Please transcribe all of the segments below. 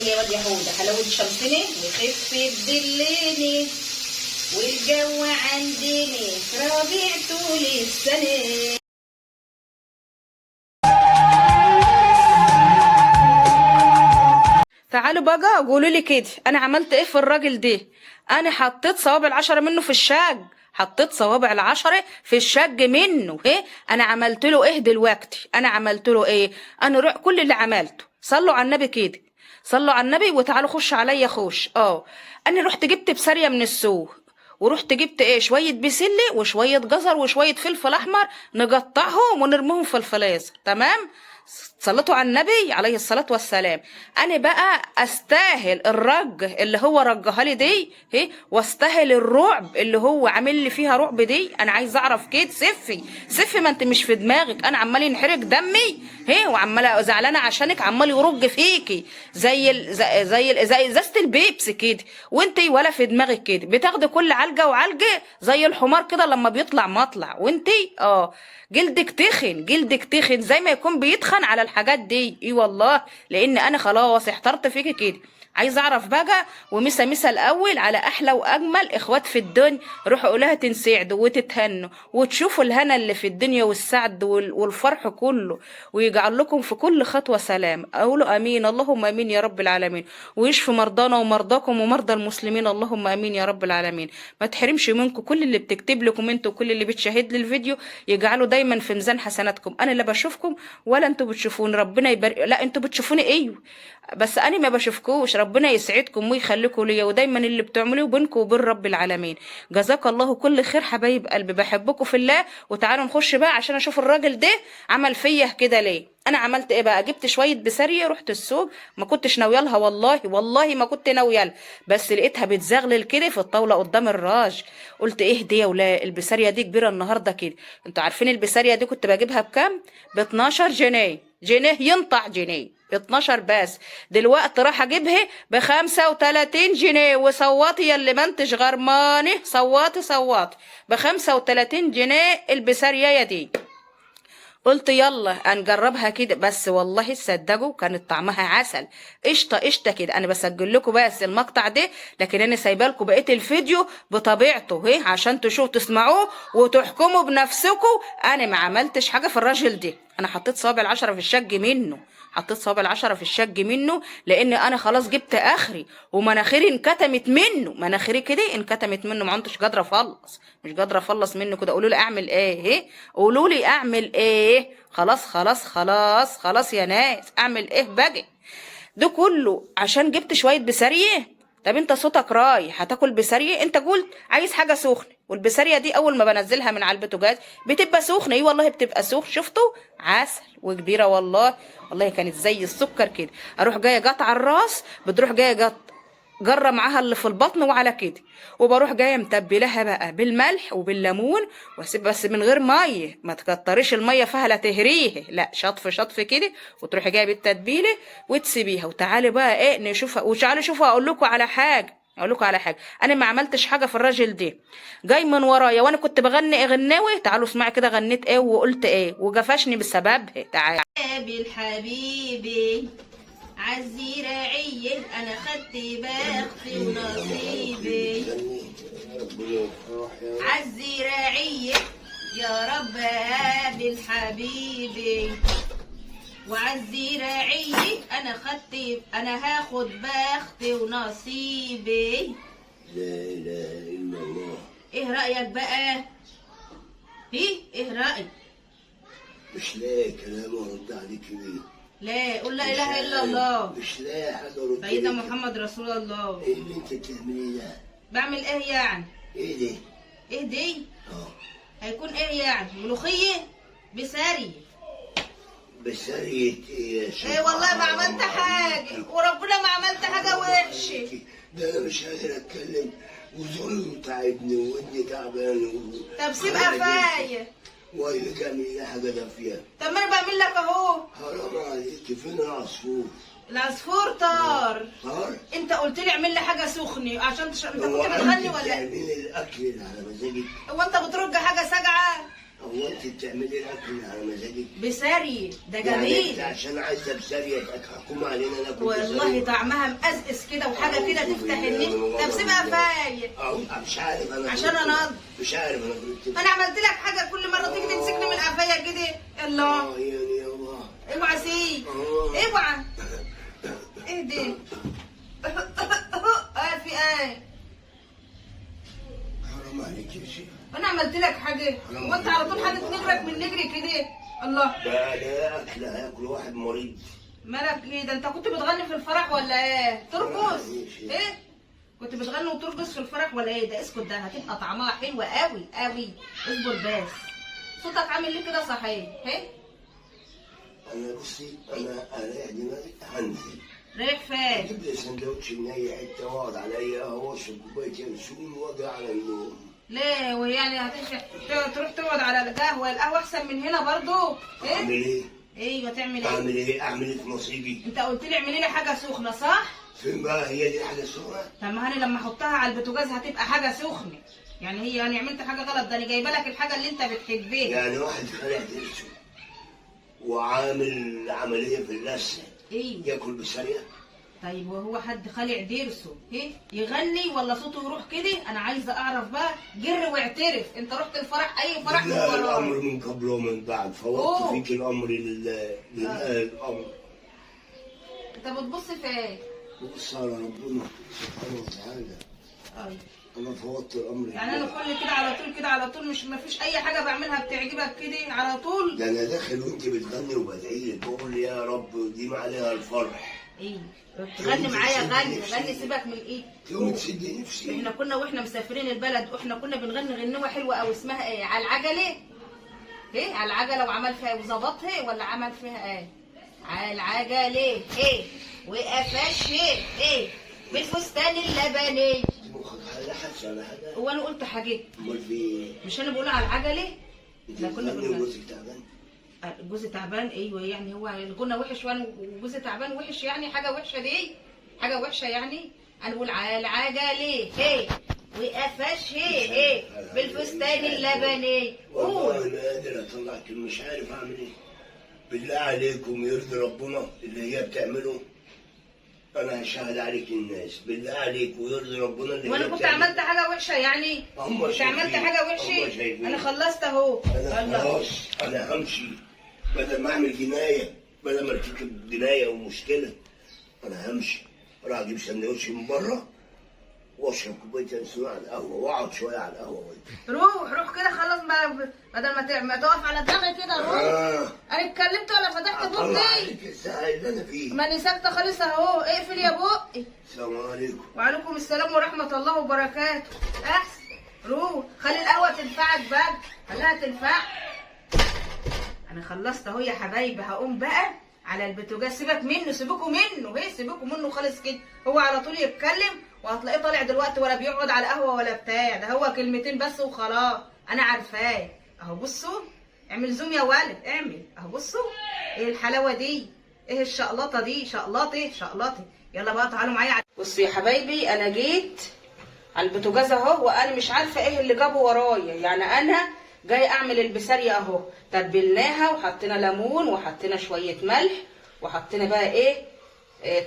يا واد يا حوده حلاوه شمسني وخف الدليني والجو عندني ربيع طول السنه. تعالوا بقى قولوا لي كده انا عملت ايه في الراجل ده. انا حطيت صوابع العشرة منه في الشاج، حطيت صوابع العشرة في الشاج منه. ايه انا عملت له ايه دلوقتي؟ انا عملت له ايه؟ انا كل اللي عملته صلوا على النبي كده، صلوا على النبي وتعالوا خش عليا خش. انا رحت جبت بسارية من السوق، ورحت جبت ايه شويه بسله وشويه جزر وشويه فلفل احمر نقطعهم ونرميهم في الفلاصه. تمام، صلتوا على النبي عليه الصلاه والسلام. انا بقى استاهل الرج اللي هو رجها لي دي واستاهل الرعب اللي هو عامل لي فيها رعب دي. انا عايز اعرف كده سفي ما انت مش في دماغك انا عمال ينحرق دمي وعماله زعلانه عشانك عمال يرج فيكي زي ازازه البيبس كده، وانت ولا في دماغك كده بتاخدي كل علقه وعلقه زي الحمار كده لما بيطلع مطلع، وانت جلدك تخن زي ما يكون بيتخن على الحاجات دي. اي والله لان انا خلاص احترت فيكي كده. عايز اعرف بقى ومسا الاول على احلى واجمل اخوات في الدنيا، روحوا قولها تنسعدوا وتتهنوا وتشوفوا الهنا اللي في الدنيا والسعد والفرح كله، ويجعل لكم في كل خطوه سلام. قولوا امين اللهم امين يا رب العالمين، ويشفي مرضانا ومرضاكم ومرضى المسلمين اللهم امين يا رب العالمين. ما تحرمش منكم كل اللي بتكتب لكم انتوا وكل اللي بتشاهد لي الفيديو يجعلوا دايما في ميزان حسناتكم. انا لا بشوفكم ولا انتوا بتشوفوني، ربنا يبارك. لا انتوا بتشوفوني ايوه بس انا ما بشوفكوش. ربنا يسعدكم ويخليكم ليا ودايما اللي بتعملوه بينكم وبين رب العالمين. جزاك الله كل خير حبايب قلبي، بحبكم في الله. وتعالوا نخش بقى عشان اشوف الراجل ده عمل فيا كده ليه. انا عملت ايه بقى؟ جبت شويه بساريه رحت السوق، ما كنتش ناويه لها والله ما كنت ناويه لها، بس لقيتها بتزغلل كده في الطاوله قدام الراج. قلت ايه دي يا ولا البساريه دي كبيره النهارده كده. انتوا عارفين البساريه دي كنت بجيبها بكام؟ ب 12 جنيه ينطع جنيه 12 بس. دلوقتي راح اجيبها ب 35 جنيه. وصوتي يا اللي ما انتش غرمانه، صوتي ب 35 جنيه البساريه دي. قلت يلا نجربها كده، بس والله تصدقوا كانت طعمها عسل. قشطه كده. انا بسجل لكم بس المقطع ده، لكن انا سايبه لكم بقيه الفيديو بطبيعته عشان تشوفوا تسمعوه وتحكموا بنفسكم. انا ما عملتش حاجه في الراجل ده، انا حطيت صوابع العشرة في الشج منه، حطيت صوابع العشرة في الشج منه لان انا خلاص جبت اخري ومناخيري انكتمت منه. مناخيري كده انكتمت منه، ما عدتش قادره افلص، مش قادره افلص منه كده. قولوا لي اعمل ايه؟ قولوا لي اعمل ايه؟ خلاص يا ناس اعمل ايه بقى؟ ده كله عشان جبت شويه بساريه. طب انت صوتك رايح هتاكل بساريه؟ انت قلت عايز حاجه سخنه، والبساريه دي اول ما بنزلها من على البوتاجاز بتبقى سخنه. ايه والله بتبقى سخن. شفتوا؟ عسل وكبيره والله كانت زي السكر كده. اروح جايه قطع الراس، بتروح جايه جرة معاها اللي في البطن وعلى كده، وبروح جايه متبلها بقى بالملح وبالليمون واسيب بس من غير ميه، ما تكتريش الميه فيها لا تهريه، لا شطف كده. وتروحي جايه بالتتبيله وتسيبيها. وتعالي بقى نشوفها. وتعالي شوفوا اقول لكم على حاجه انا ما عملتش حاجه في الراجل ده. جاي من ورايا وانا كنت بغني غناوي. تعالوا اسمعي كده غنيت ايه وقلت ايه وجفشني بسببها. تعالي حبيبي عالزراعية انا خدت بختي ونصيبي. عالزراعية يا رب قابل حبيبي، وعالزراعية انا هاخد بختي ونصيبي. لا اله الا الله. ايه رأيك بقى؟ ايه رأيك؟ مش لاقي كلام ارد عليك بيه. لا قول لا اله الا الله. مش لاقي حاجه ارد. سيدنا محمد رسول الله. ايه اللي انت بتعمليه ده؟ بعمل ايه يعني؟ ايه ده؟ ايه دي؟ هيكون ايه يعني؟ ملوخيه بساريه. بساريه ايه يا شيخ؟ ايه والله ما عملت حاجه، وربنا ما عملت حاجه وحشه. ده انا مش قادر اتكلم وزوري تعبني وودني تعبان. طب سيب قفايا. وقال لك اعمل لي حاجه دافيه. طب ما انا بعمل لك اهو. حرام عليك، فين العصفور؟ العصفور طار. انت قلت لي اعمل لي حاجه سخنه عشان انت كنت بتغني ولا تعملي الاكل اللي على مزاجك؟ هو انت بترج حاجه ساقعه؟ هو انت بتعملي الاكل على مزاجك؟ بساري ده يعني جميل. انت عشان عايزه بسارية تحكم علينا ناكل والله بسارية؟ طعمها مقزقز كده وحاجه كده تفتح النفس. طب سيبها فايق. مش عارف انا عشان انا مش عارف انا قلت انا عملت لك حاجه كل مره تيجي تمسكني من قفايا كده. الله يعني يا الله. اوعى سيب. اوعى. ايه دي؟ في ايه؟ حرام عليك يا شيخ. انا عملت لك حاجه؟ هو انت على طول حاطط نجرك من نجري كده؟ الله. ده اكل هياكل واحد مريض. مالك ايه ده؟ انت كنت بتغني في الفرح ولا ايه؟ ترقص؟ ايه؟ كنت بتغني وترقص في الفرح ولا ايه؟ ده اسكت، ده هتبقى طعمها حلوه قوي قوي. اصبر بس. صوتك عامل ليه كده صحيح؟ ايه؟ انا بصي انا اريح دماغي هنزل. رايح فين؟ اجيب لي سندوتش من اي حته واقعد على اي قهوه واشرب كوبايه ينسون واجي على النوم. ليه؟ ويعني تروح تقعد على القهوه؟ القهوه احسن من هنا برضو. ايه؟ اعمل ايه؟ ايوه تعمل ايه؟ اعمل ايه؟ اعمل ايه في نصيبي؟ انت قلت لي اعملي لي حاجه سخنه صح؟ فين بقى هي دي حاجه سخنه؟ طب ما انا لما احطها على البوتاجاز هتبقى حاجه سخنه. يعني هي يعني عملت حاجه غلط؟ ده انا جايبه لك الحاجه اللي انت بتحبها. يعني واحد خلع ضرسه وعامل عمليه في اللثه ايه؟ ياكل بسريع؟ طيب وهو حد خالع ضرسه ايه يغني ولا صوته يروح كده؟ انا عايزه اعرف بقى. جر واعترف، انت رحت الفرح اي فرح من لا وراه؟ الامر من قبل ومن بعد فوضت فيك الامر لله الامر. انت بتبص في ايه؟ بص على ربنا سبحانه وتعالى. ايوه انا فوضت الامر يعني انا كل كده على طول كده على طول، مش مفيش اي حاجه بعملها بتعجبك كده على طول؟ ده انا داخل وانت بتغني وبدعي لك بقول يا رب دي ما عليها الفرح. ايه تغني معايا؟ غني سيبك من ايه؟ يوم تسد نفسي. احنا كنا واحنا مسافرين البلد واحنا كنا بنغني غنوه حلوه قوي اسمها ايه؟ على العجله. ايه على العجله؟ وعمل فيها وظبطها ولا عمل فيها ايه؟ على العجله ايه وقفش ايه بالفستان اللبني. مخك حاجه ولا حاجه؟ هو انا قلت حاجه؟ امال في ايه؟ مش انا بقول على العجله؟ انت لا كنا بتغني بنغني. وجوزك تعبان؟ جوزي تعبان؟ ايوه يعني هو الغنى وحش وانا وجوزي تعبان وحش؟ يعني حاجه وحشه دي؟ حاجه وحشه يعني؟ انا بقول على العجله ايه وقفش ايه بالفستان اللبني. والله انا قادر اطلع كلمه مش عارف اعمل ايه. بالله عليكم يرضي ربنا اللي هي بتعمله. انا هشهد عليك الناس بالله عليك ويرضي ربنا اللي وانا هي كنت بتعمله. عملت حاجه وحشه يعني؟ هم كنت عملت حاجه وحشه؟ انا خلصت اهو. انا خلاص انا همشي بدل ما اعمل جنايه، بدل ما ارتكب جنايه ومشكله. انا همشي اروح اجيب سندوتش من بره واشرب كوبايه ينسون على القهوه واقعد شويه على القهوه. روح كده خلاص، بدل ما تقف على دماغي كده. روح. انا اتكلمت ولا فتحت بقي؟ ازاي اللي انا فيه؟ ما انا ساكته خالص اهو. اقفل يا بقي. السلام عليكم. وعليكم السلام ورحمه الله وبركاته. احسن. روح خلي القهوه تنفعك بقى، خليها تنفعك. انا خلصت اهو يا حبايبي، هقوم بقى على البوتاجاز. سيبك منه، سيبكوا منه، سيبكوا منه خالص كده. هو على طول يتكلم وهتلاقيه طالع دلوقتي ولا بيقعد على قهوه ولا بتاع. ده هو كلمتين بس وخلاص، انا عارفاه. اهو بصوا، اعمل زوم يا ولد، اعمل اهو. بصوا ايه الحلاوه دي، ايه الشقلطه دي، شقلطه. يلا بقى تعالوا معايا. بصوا يا حبايبي، انا جيت على البوتاجاز اهو، وانا مش عارفه ايه اللي جابه ورايا. يعني انا جاي اعمل البسارية اهو. تبلناها وحطينا ليمون وحطينا شويه ملح وحطينا بقى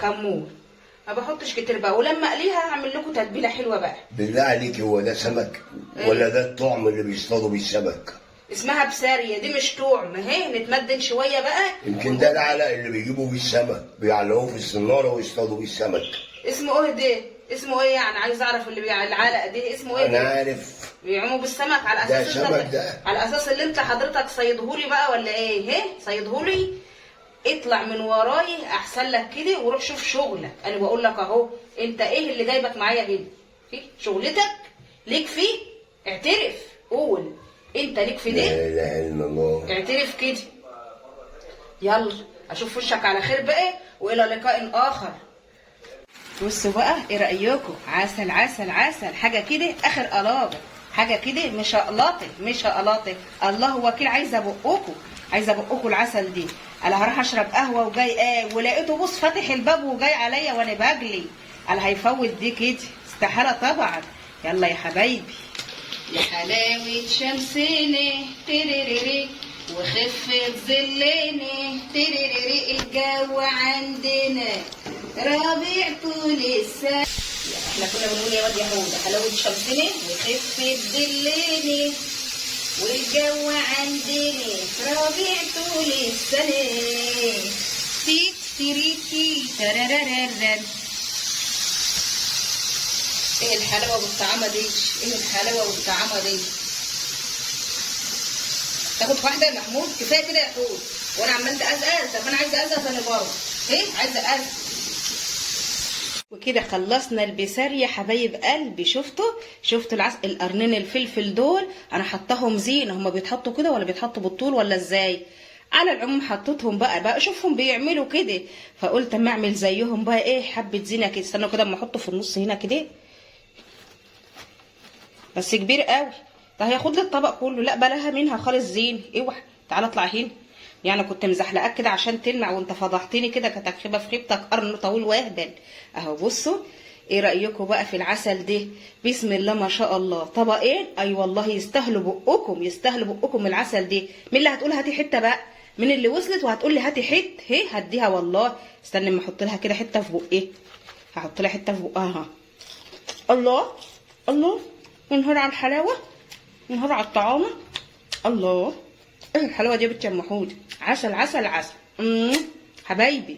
كمون. ما بحطش كتير بقى، ولما اقليها هعمل لكم تتبيله حلوه بقى. بالله عليك هو ده سمك ولا ده الطعم اللي بيصطادوا بيه السمك؟ اسمها بسارية دي، مش طعم. نتمدن شويه بقى. يمكن ده العلق اللي بيجيبوا بيه السمك بيعلقوه في الصناره ويصطادوا بيه السمك. اسمه ايه ده؟ اسمه ايه يعني؟ عايز اعرف اللي العلقه دي اسمه ايه؟ انا عارف بيعوموا بالسمك على ده اساس سمك ده. على اساس اللي انت حضرتك صيدهولي بقى ولا ايه؟ صيدهولي. اطلع من وراي احسن لك كده وروح شوف شغلك. انا بقول لك اهو، انت ايه اللي جايبك معايا هنا؟ في شغلتك ليك فيه، اعترف، قول انت ليك في ده. لا اله الا الله. اعترف كده. يلا اشوف وشك على خير بقى، والى لقاء اخر. بصوا بقى ايه رايكم؟ عسل عسل عسل، حاجه كده اخر قلابه، حاجه كده مش قلاطه. الله وكيل. عايزه بقكم العسل دي. انا هروح اشرب قهوه وجاي ولقيته بص فاتح الباب وجاي عليا وانا بجلي. انا هيفوت دي كده؟ استحاله طبعا. يلا يا حبايبي، يا حلاوة شمسنا تريريري وخفة ظلنا تريريري الجو عندنا ربيع طول السنة. احنا كنا بنقول يا واد يا حوده حلاوة شمسنا وخفة ظلنا والجو عندنا ربيع طول السنة. تيت تريتي ترارارارار. ايه الحلاوة والطعامة دي؟ ايه الحلاوة والطعامة دي؟ تاخد واحدة يا محمود؟ كفاية كده يا حود. وانا عمال ازقز. طب انا عايزة ازقز انا برضه. ايه؟ عايزة ازقز. وكده خلصنا البسار يا حبايب قلبي. شفتوا العسل القرنين الفلفل دول انا حطاهم زينه. هما بيتحطوا كده ولا بيتحطوا بالطول ولا ازاي؟ على العموم حطيتهم بقى اشوفهم بيعملوا كده، فقلت اما اعمل زيهم بقى ايه حبه زينه كده. استنوا كده اما احطه في النص هنا كده بس كبير قوي. ده هياخد لي الطبق كله. لا بلاها منها خالص زين. اوعى تعالى اطلع هنا. يعني كنت مزحلقاك كده عشان تلمع وانت فضحتني كده. كانت خيبه في خيبتك قرن طويل واهبل اهو. بصوا ايه رايكم بقى في العسل ده؟ بسم الله ما شاء الله. طبقين اي والله يستاهلوا بقكم، يستاهلوا بقكم العسل ده. مين اللي هتقول هاتي حته بقى؟ مين اللي وصلت وهتقول لي هاتي حته؟ هي هديها والله. استنى اما احط لها كده حته في بقي. هحط لها حته في بقها. الله الله ونهار على الحلاوه، ونهار على الطعامه. الله ايه الحلاوه دي يا بنت يا ام حود؟ عسل عسل عسل. حبايبي.